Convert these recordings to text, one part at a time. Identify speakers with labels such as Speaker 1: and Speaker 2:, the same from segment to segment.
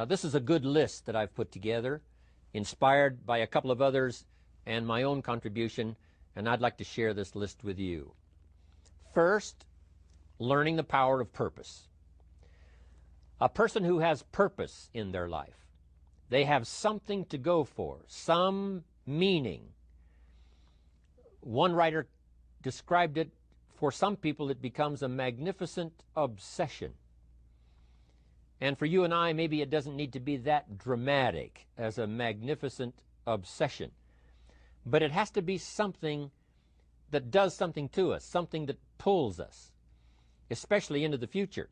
Speaker 1: This is a good list that I've put together, inspired by a couple of others and my own contribution, and I'd like to share this list with you. First, learning the power of purpose. A person who has purpose in their life, they have something to go for, some meaning. One writer described it, for some people it becomes a magnificent obsession. And for you and I, maybe it doesn't need to be that dramatic as a magnificent obsession. But it has to be something that does something to us, something that pulls us, especially into the future.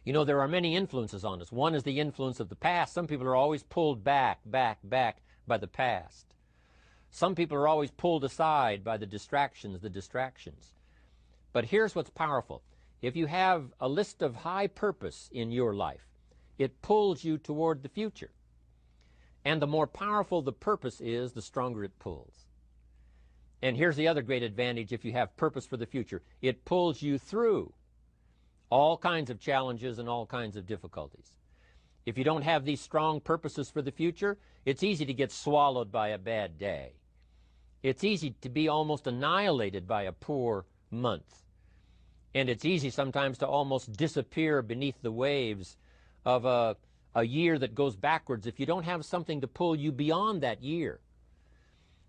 Speaker 1: You know, there are many influences on us. One is the influence of the past. Some people are always pulled back by the past. Some people are always pulled aside by the distractions. But here's what's powerful. If you have a list of high purpose in your life, it pulls you toward the future. And the more powerful the purpose is, the stronger it pulls. And here's the other great advantage if you have purpose for the future. It pulls you through all kinds of challenges and all kinds of difficulties. If you don't have these strong purposes for the future, it's easy to get swallowed by a bad day. It's easy to be almost annihilated by a poor month. And it's easy sometimes to almost disappear beneath the waves of a year that goes backwards if you don't have something to pull you beyond that year.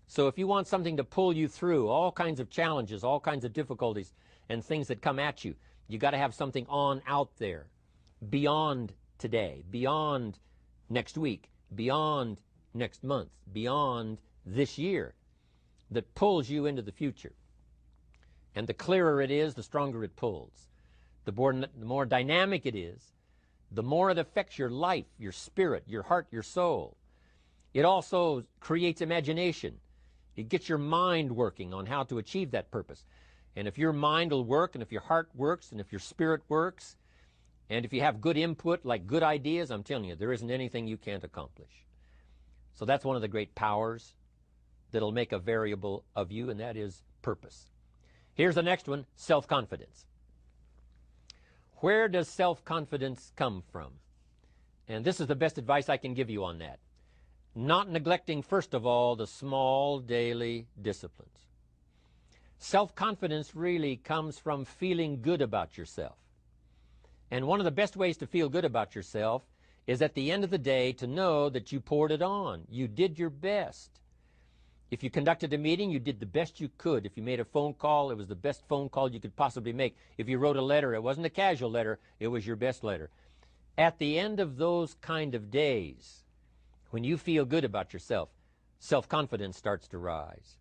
Speaker 1: So if you want something to pull you through all kinds of challenges, all kinds of difficulties and things that come at you, you got to have something on out there beyond today, beyond next week, beyond next month, beyond this year, that pulls you into the future. And the clearer it is, the stronger it pulls. The more dynamic it is, the more it affects your life, your spirit, your heart, your soul. It also creates imagination. It gets your mind working on how to achieve that purpose. And if your mind will work, and if your heart works, and if your spirit works, and if you have good input, like good ideas, I'm telling you, there isn't anything you can't accomplish. So that's one of the great powers that'll make a variable of you, and that is purpose. Here's the next one, self-confidence. Where does self-confidence come from? And this is the best advice I can give you on that. Not neglecting, first of all, the small daily disciplines. Self-confidence really comes from feeling good about yourself. And one of the best ways to feel good about yourself is at the end of the day to know that you poured it on. You did your best. If you conducted a meeting, you did the best you could. If you made a phone call, it was the best phone call you could possibly make. If you wrote a letter, it wasn't a casual letter, it was your best letter. At the end of those kind of days, when you feel good about yourself, self-confidence starts to rise.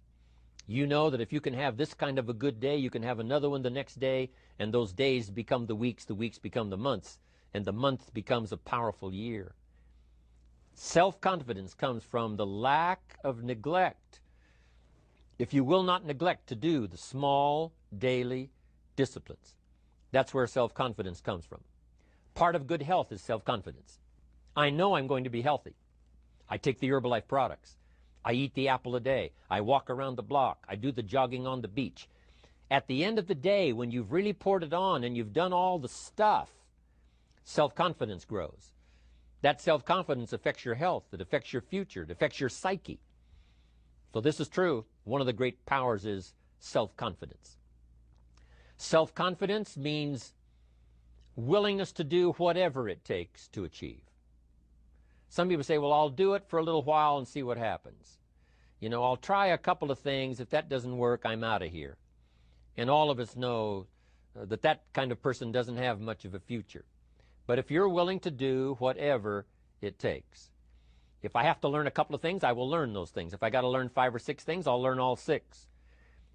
Speaker 1: You know that if you can have this kind of a good day, you can have another one the next day, and those days become the weeks become the months, and the month becomes a powerful year. Self-confidence comes from the lack of neglect. If you will not neglect to do the small daily disciplines, that's where self-confidence comes from. Part of good health is self-confidence. I know I'm going to be healthy. I take the Herbalife products. I eat the apple a day. I walk around the block. I do the jogging on the beach. At the end of the day, when you've really poured it on and you've done all the stuff, self-confidence grows. That self-confidence affects your health. It affects your future. It affects your psyche. So this is true. One of the great powers is self-confidence. Self-confidence means willingness to do whatever it takes to achieve. Some people say, well, I'll do it for a little while and see what happens. You know, I'll try a couple of things. If that doesn't work, I'm out of here. And all of us know that that kind of person doesn't have much of a future. But if you're willing to do whatever it takes, if I have to learn a couple of things, I will learn those things. If I got to learn 5 or 6 things, I'll learn all 6.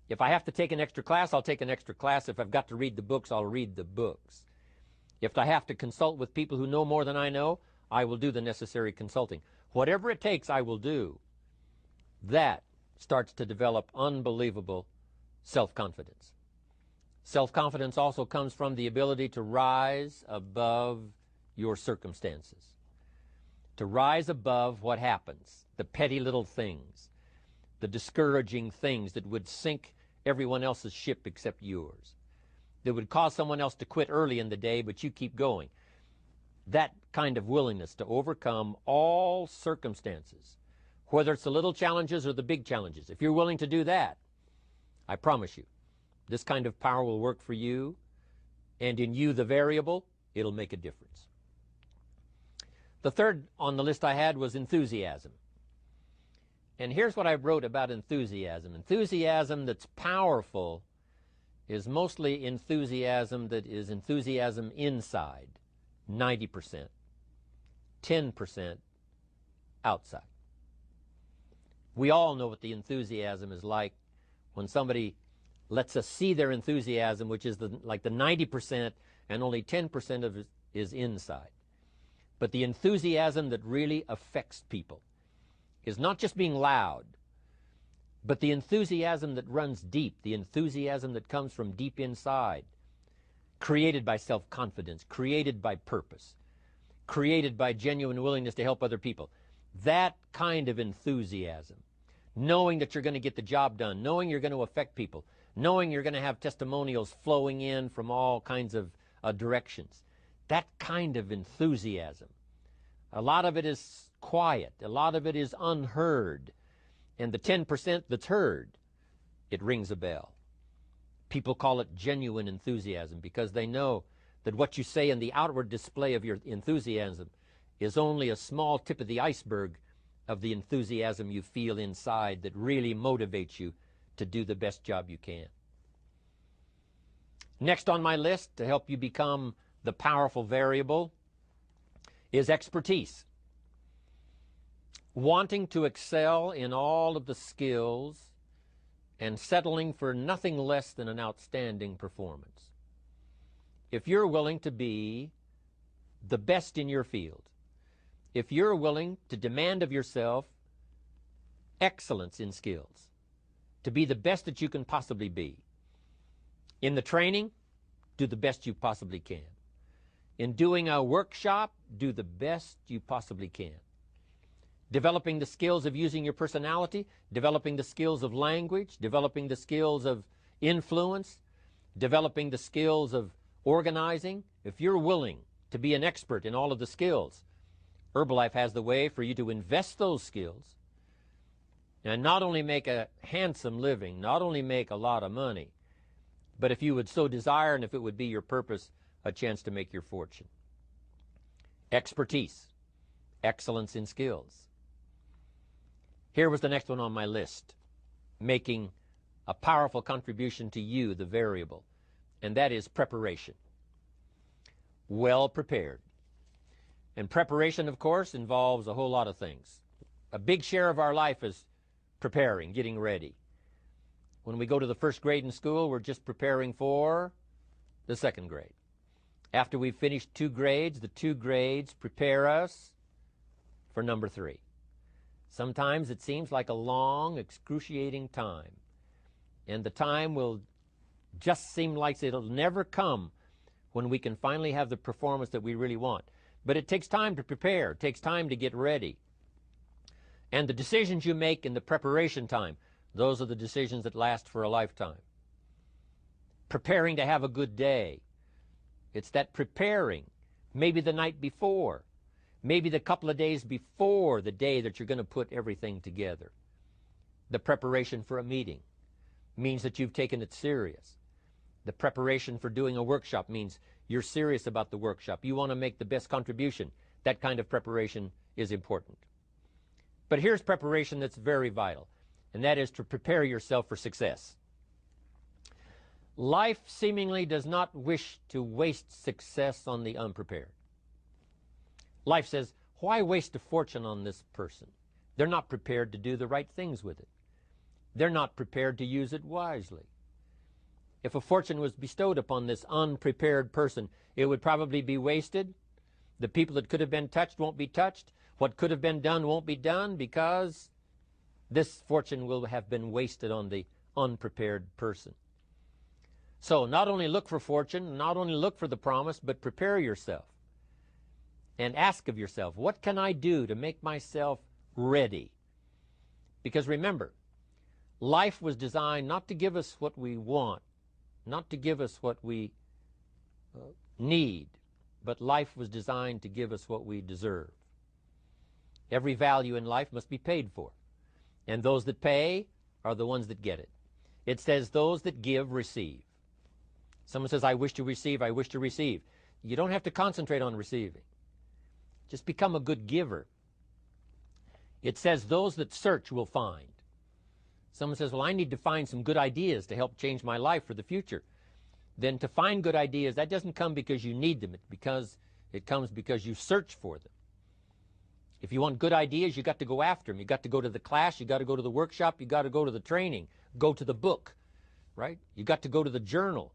Speaker 1: If I have to take an extra class, I'll take an extra class. If I've got to read the books, I'll read the books. If I have to consult with people who know more than I know, I will do the necessary consulting. Whatever it takes, I will do. That starts to develop unbelievable self-confidence. Self-confidence also comes from the ability to rise above your circumstances, to rise above what happens, the petty little things, the discouraging things that would sink everyone else's ship except yours, that would cause someone else to quit early in the day, but you keep going. that kind of willingness to overcome all circumstances, whether it's the little challenges or the big challenges. If you're willing to do that, I promise you, this kind of power will work for you, and in you, the variable, it'll make a difference. The third on the list I had was enthusiasm. And here's what I wrote about enthusiasm. Enthusiasm that's powerful is mostly enthusiasm that is enthusiasm inside, 90%, 10% outside. We all know what the enthusiasm is like when somebody lets us see their enthusiasm, which is like the 90%, and only 10% of it is inside. But the enthusiasm that really affects people is not just being loud, but the enthusiasm that runs deep, the enthusiasm that comes from deep inside, created by self-confidence, created by purpose, created by genuine willingness to help other people. That kind of enthusiasm, knowing that you're going to get the job done, knowing you're going to affect people, knowing you're going to have testimonials flowing in from all kinds of directions. That kind of enthusiasm. A lot of it is quiet. A lot of it is unheard. And the 10% that's heard, it rings a bell. People call it genuine enthusiasm because they know that what you say in the outward display of your enthusiasm is only a small tip of the iceberg of the enthusiasm you feel inside that really motivates you to do the best job you can. Next on my list to help you become the powerful variable is expertise. Wanting to excel in all of the skills and settling for nothing less than an outstanding performance. If you're willing to be the best in your field, if you're willing to demand of yourself excellence in skills, to be the best that you can possibly be, in the training, do the best you possibly can. In doing a workshop, do the best you possibly can. Developing the skills of using your personality, developing the skills of language, developing the skills of influence, developing the skills of organizing. If you're willing to be an expert in all of the skills, Herbalife has the way for you to invest those skills and not only make a handsome living, not only make a lot of money, but if you would so desire and if it would be your purpose, a chance to make your fortune. Expertise, excellence in skills. Here was the next one on my list, making a powerful contribution to you, the variable, and that is preparation. Well prepared. And preparation, of course, involves a whole lot of things. A big share of our life is preparing, getting ready. When we go to the first grade in school, we're just preparing for the second grade. After we've finished 2 grades, the 2 grades prepare us for number 3. Sometimes it seems like a long, excruciating time. And the time will just seem like it'll never come when we can finally have the performance that we really want. But it takes time to prepare. It takes time to get ready. And the decisions you make in the preparation time, those are the decisions that last for a lifetime. Preparing to have a good day. It's that preparing, maybe the night before, maybe the couple of days before the day that you're going to put everything together. The preparation for a meeting means that you've taken it serious. The preparation for doing a workshop means you're serious about the workshop. You want to make the best contribution. That kind of preparation is important. But here's preparation that's very vital, and that is to prepare yourself for success. Life seemingly does not wish to waste success on the unprepared. Life says, why waste a fortune on this person? They're not prepared to do the right things with it. They're not prepared to use it wisely. If a fortune was bestowed upon this unprepared person, it would probably be wasted. The people that could have been touched won't be touched. What could have been done won't be done because this fortune will have been wasted on the unprepared person. So not only look for fortune, not only look for the promise, but prepare yourself and ask of yourself, what can I do to make myself ready? Because remember, life was designed not to give us what we want, not to give us what we need, but life was designed to give us what we deserve. Every value in life must be paid for, and those that pay are the ones that get it. It says those that give receive. Someone says, I wish to receive, I wish to receive. You don't have to concentrate on receiving. Just become a good giver. It says those that search will find. Someone says, well, I need to find some good ideas to help change my life for the future. Then to find good ideas, that doesn't come because you need them. It comes because you search for them. If you want good ideas, you got to go after them. You got to go to the class, you got to go to the workshop, you got to go to the training, go to the book, right? You got to go to the journal,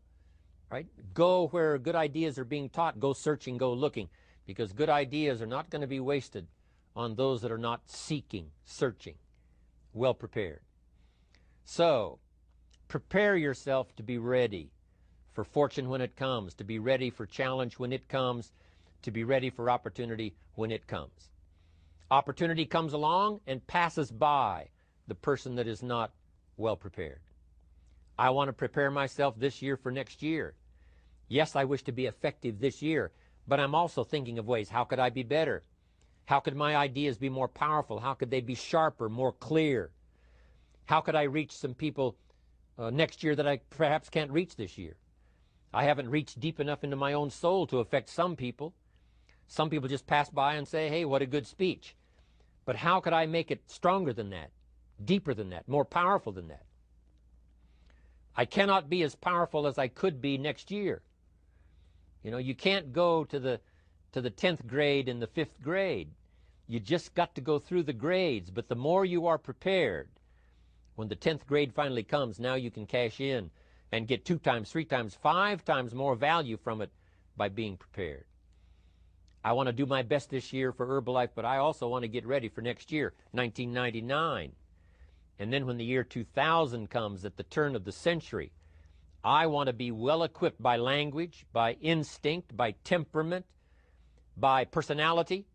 Speaker 1: right? Go where good ideas are being taught. Go searching, go looking, because good ideas are not going to be wasted on those that are not seeking, searching, well prepared. So, prepare yourself to be ready for fortune when it comes, to be ready for challenge when it comes, to be ready for opportunity when it comes. Opportunity comes along and passes by the person that is not well prepared. I want to prepare myself this year for next year. Yes, I wish to be effective this year, but I'm also thinking of ways, how could I be better? How could my ideas be more powerful? How could they be sharper, more clear? How could I reach some people next year that I perhaps can't reach this year? I haven't reached deep enough into my own soul to affect some people. Some people just pass by and say, hey, what a good speech. But how could I make it stronger than that, deeper than that, more powerful than that? I cannot be as powerful as I could be next year. You know, you can't go to the 10th grade in the 5th grade. You just got to go through the grades. But the more you are prepared, when the 10th grade finally comes, now you can cash in and get 2 times, 3 times, 5 times more value from it by being prepared. I want to do my best this year for Herbalife, but I also want to get ready for next year, 1999. And then when the year 2000 comes, at the turn of the century, I want to be well equipped by language, by instinct, by temperament, by personality,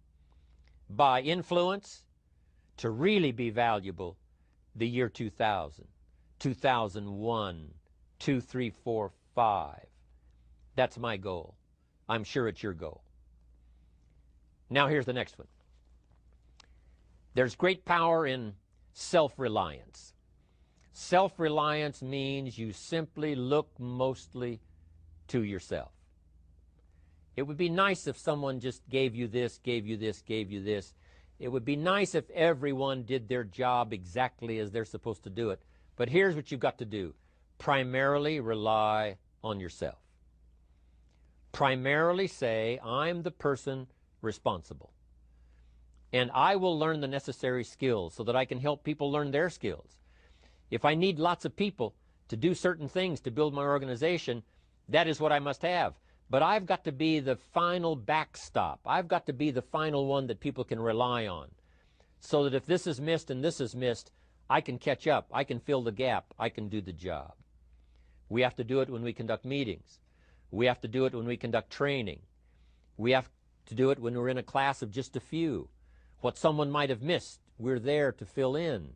Speaker 1: by influence, to really be valuable the year 2000, 2001, 2, 3, 4, 5. That's my goal. I'm sure it's your goal. Now here's the next one. There's great power in self-reliance. Self-reliance means you simply look mostly to yourself. It would be nice if someone just gave you this, gave you this, gave you this. It would be nice if everyone did their job exactly as they're supposed to do it. But here's what you've got to do. Primarily rely on yourself. Primarily say, I'm the person responsible. And I will learn the necessary skills so that I can help people learn their skills. If I need lots of people to do certain things to build my organization, that is what I must have. But I've got to be the final backstop. I've got to be the final one that people can rely on. So that if this is missed and this is missed, I can catch up. I can fill the gap. I can do the job. We have to do it when we conduct meetings. We have to do it when we conduct training. We have to do it when we're in a class of just a few. What someone might have missed, we're there to fill in.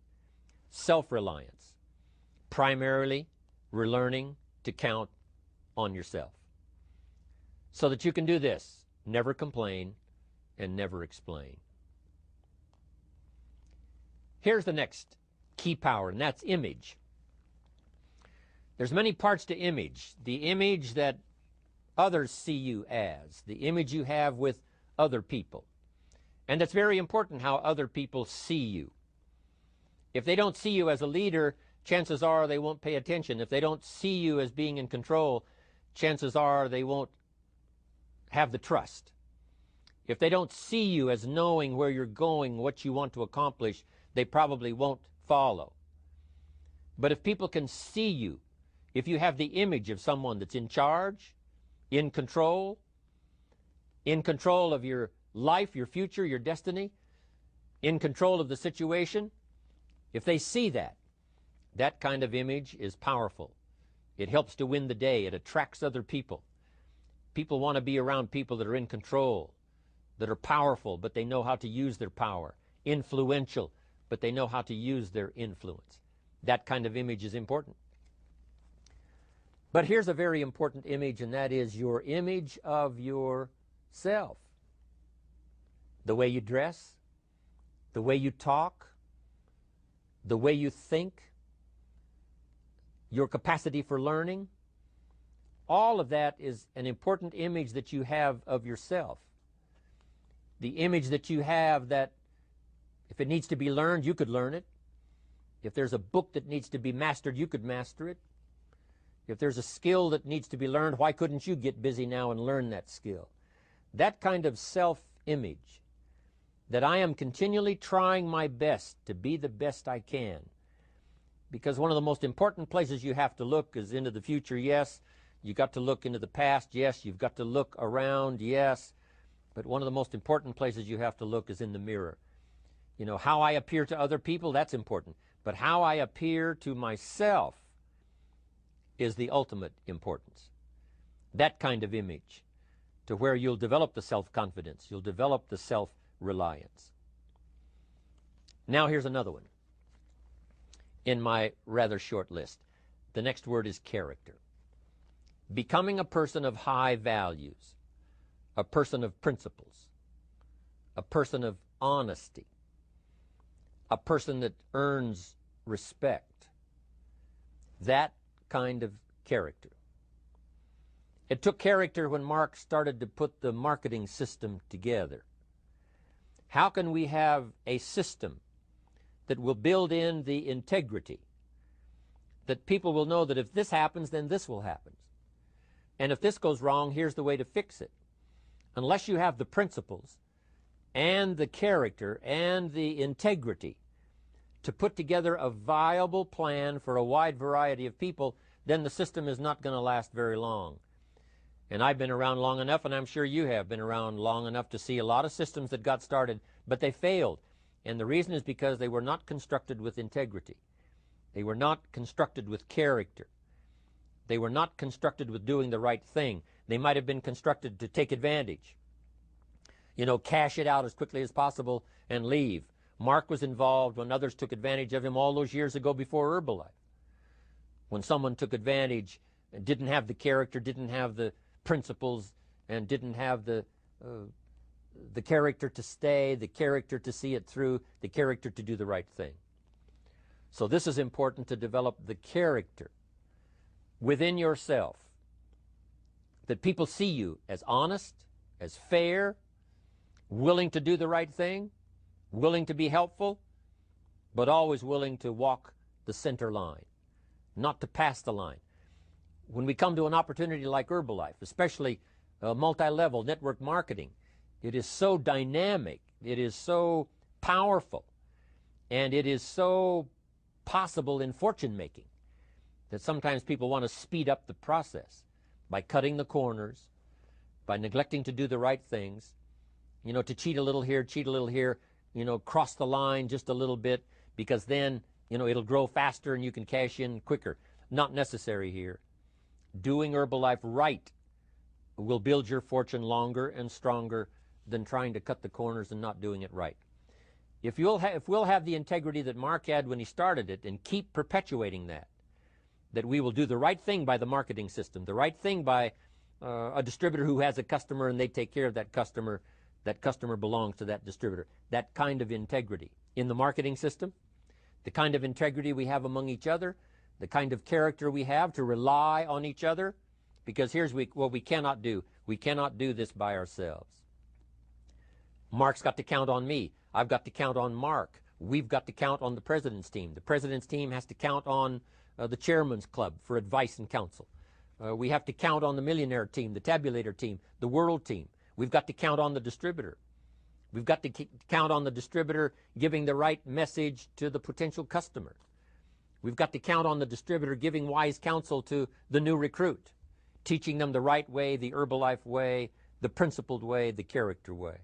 Speaker 1: Self-reliance. Primarily, we're learning to count on yourself. So that you can do this, never complain and never explain. Here's the next key power, and that's image. There's many parts to image. The image that others see you as, the image you have with other people. And it's very important how other people see you. If they don't see you as a leader, chances are they won't pay attention. If they don't see you as being in control, chances are they won't have the trust. If they don't see you as knowing where you're going, what you want to accomplish, they probably won't follow. But if people can see you, if you have the image of someone that's in charge, in control of your life, your future, your destiny, in control of the situation, if they see that, that kind of image is powerful. It helps to win the day. It attracts other people. People want to be around people that are in control, that are powerful, but they know how to use their power, influential, but they know how to use their influence. That kind of image is important. But here's a very important image, and that is your image of yourself. self. The way you dress, the way you talk, the way you think, your capacity for learning, all of that is an important image that you have of yourself. The image that you have that if it needs to be learned, you could learn it. If there's a book that needs to be mastered, you could master it. If there's a skill that needs to be learned, why couldn't you get busy now and learn that skill? That kind of self-image, that I am continually trying my best to be the best I can. Because one of the most important places you have to look is into the future, yes. You've got to look into the past, yes. You've got to look around, yes. But one of the most important places you have to look is in the mirror. You know, how I appear to other people, that's important. But how I appear to myself is the ultimate importance. That kind of image, to where you'll develop the self-confidence, you'll develop the self-reliance. Now here's another one in my rather short list. The next word is character. Becoming a person of high values, a person of principles, a person of honesty, a person that earns respect. That kind of character. It took character when Mark started to put the marketing system together. How can we have a system that will build in the integrity, that people will know that if this happens, then this will happen. And if this goes wrong, here's the way to fix it. Unless you have the principles and the character and the integrity to put together a viable plan for a wide variety of people, then the system is not going to last very long. And I've been around long enough, and I'm sure you have been around long enough to see a lot of systems that got started, but they failed. And the reason is because they were not constructed with integrity. They were not constructed with character. They were not constructed with doing the right thing. They might have been constructed to take advantage. You know, cash it out as quickly as possible and leave. Mark was involved when others took advantage of him all those years ago before Herbalife. When someone took advantage and didn't have the character, didn't have the principles, and didn't have the character to stay, the character to see it through, the character to do the right thing. So this is important, to develop the character within yourself, that people see you as honest, as fair, willing to do the right thing, willing to be helpful, but always willing to walk the center line, not to pass the line. When we come to an opportunity like Herbalife, especially multi-level network marketing, it is so dynamic, it is so powerful, and it is so possible in fortune making that sometimes people want to speed up the process by cutting the corners, by neglecting to do the right things, you know, to cheat a little here, you know, cross the line just a little bit, because then, you know, it'll grow faster and you can cash in quicker. Not necessary here. Doing Herbalife right will build your fortune longer and stronger than trying to cut the corners and not doing it right. If we'll have the integrity that Mark had when he started it, and keep perpetuating that we will do the right thing by the marketing system, the right thing by a distributor who has a customer and they take care of that customer belongs to that distributor. That kind of integrity in the marketing system, the kind of integrity we have among each other, the kind of character we have to rely on each other, because here's what we cannot do. We cannot do this by ourselves. Mark's got to count on me. I've got to count on Mark. We've got to count on the president's team. The president's team has to count on the chairman's club for advice and counsel. We have to count on the millionaire team, the tabulator team, the world team. We've got to count on the distributor. We've got to count on the distributor giving the right message to the potential customer. We've got to count on the distributor giving wise counsel to the new recruit, teaching them the right way, the Herbalife way, the principled way, the character way.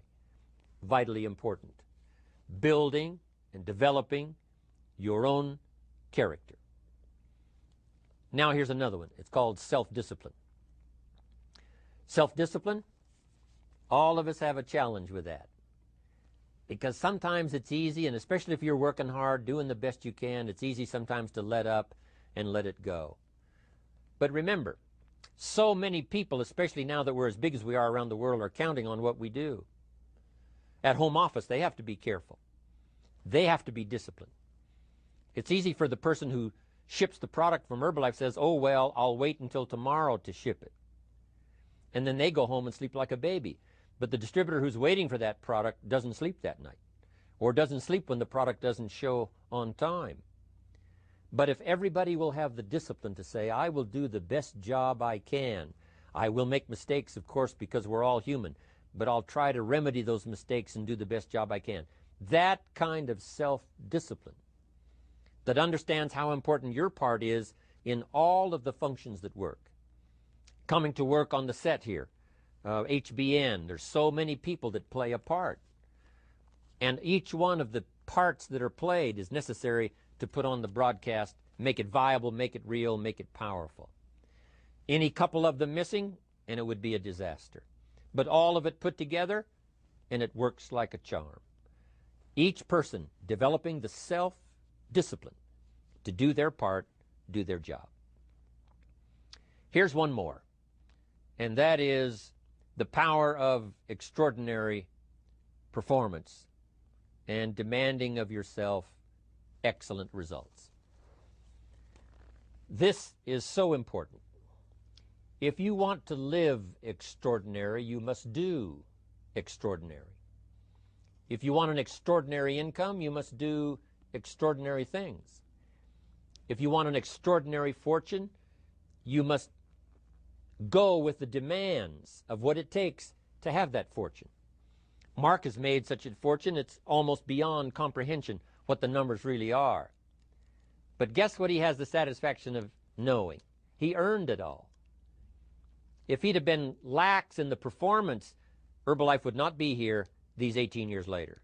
Speaker 1: Vitally important. Building and developing your own character. Now here's another one. It's called self-discipline. Self-discipline, all of us have a challenge with that. Because sometimes it's easy, and especially if you're working hard, doing the best you can, it's easy sometimes to let up and let it go. But remember, So many people, especially now that we're as big as we are around the world, are counting on what we do. At home office, they have to be careful. They have to be disciplined. It's easy for the person who ships the product from Herbalife says, oh, well, I'll wait until tomorrow to ship it. And then they go home and sleep like a baby. But the distributor who's waiting for that product doesn't sleep that night, or doesn't sleep when the product doesn't show on time. But if everybody will have the discipline to say, I will do the best job I can. I will make mistakes, of course, because we're all human, but I'll try to remedy those mistakes and do the best job I can. That kind of self-discipline that understands how important your part is in all of the functions that work. Coming to work on the set here, HBN, there's so many people that play a part. And each one of the parts that are played is necessary to put on the broadcast, make it viable, make it real, make it powerful. Any couple of them missing, and it would be a disaster. But all of it put together, and it works like a charm. Each person developing the self-discipline to do their part, do their job. Here's one more, and that is the power of extraordinary performance and demanding of yourself excellent results. This is so important. If you want to live extraordinary, you must do extraordinary. If you want an extraordinary income, you must do extraordinary things. If you want an extraordinary fortune, you must go with the demands of what it takes to have that fortune. Mark has made such a fortune, it's almost beyond comprehension what the numbers really are. But guess what he has the satisfaction of knowing? He earned it all. If he'd have been lax in the performance, Herbalife would not be here these 18 years later.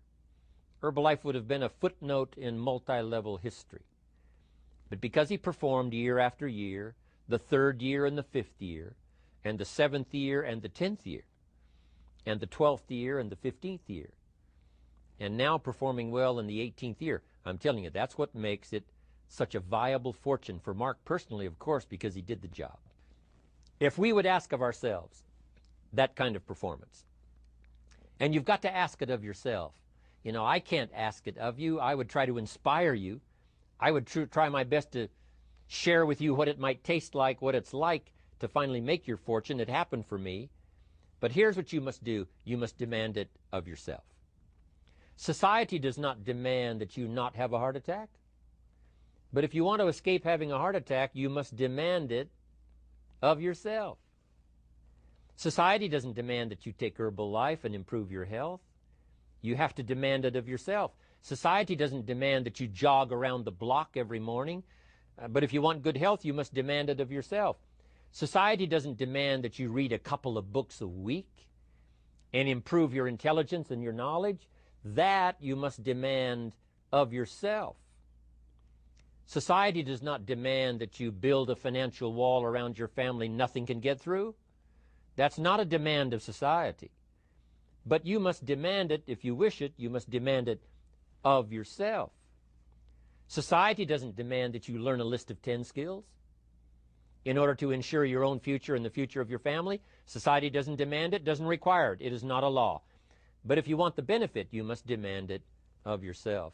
Speaker 1: Herbalife would have been a footnote in multi-level history. But because he performed year after year, the 3rd year and the 5th year, and the 7th year and the 10th year, and the 12th year and the 15th year, and now performing well in the 18th year, I'm telling you, that's what makes it such a viable fortune for Mark personally, of course, because he did the job. If we would ask of ourselves that kind of performance, and you've got to ask it of yourself. You know, I can't ask it of you. I would try to inspire you. I would try my best to share with you what it might taste like, what it's like to finally make your fortune. It happened for me. But here's what you must do. You must demand it of yourself. Society does not demand that you not have a heart attack. But if you want to escape having a heart attack, you must demand it of yourself. Society doesn't demand that you take Herbalife and improve your health. You have to demand it of yourself. Society doesn't demand that you jog around the block every morning. But if you want good health, you must demand it of yourself. Society doesn't demand that you read a couple of books a week and improve your intelligence and your knowledge. That you must demand of yourself. Society does not demand that you build a financial wall around your family nothing can get through. That's not a demand of society. But you must demand it, if you wish it, you must demand it of yourself. Society doesn't demand that you learn a list of 10 skills in order to ensure your own future and the future of your family. Society doesn't demand it, doesn't require it. It is not a law. But if you want the benefit, you must demand it of yourself.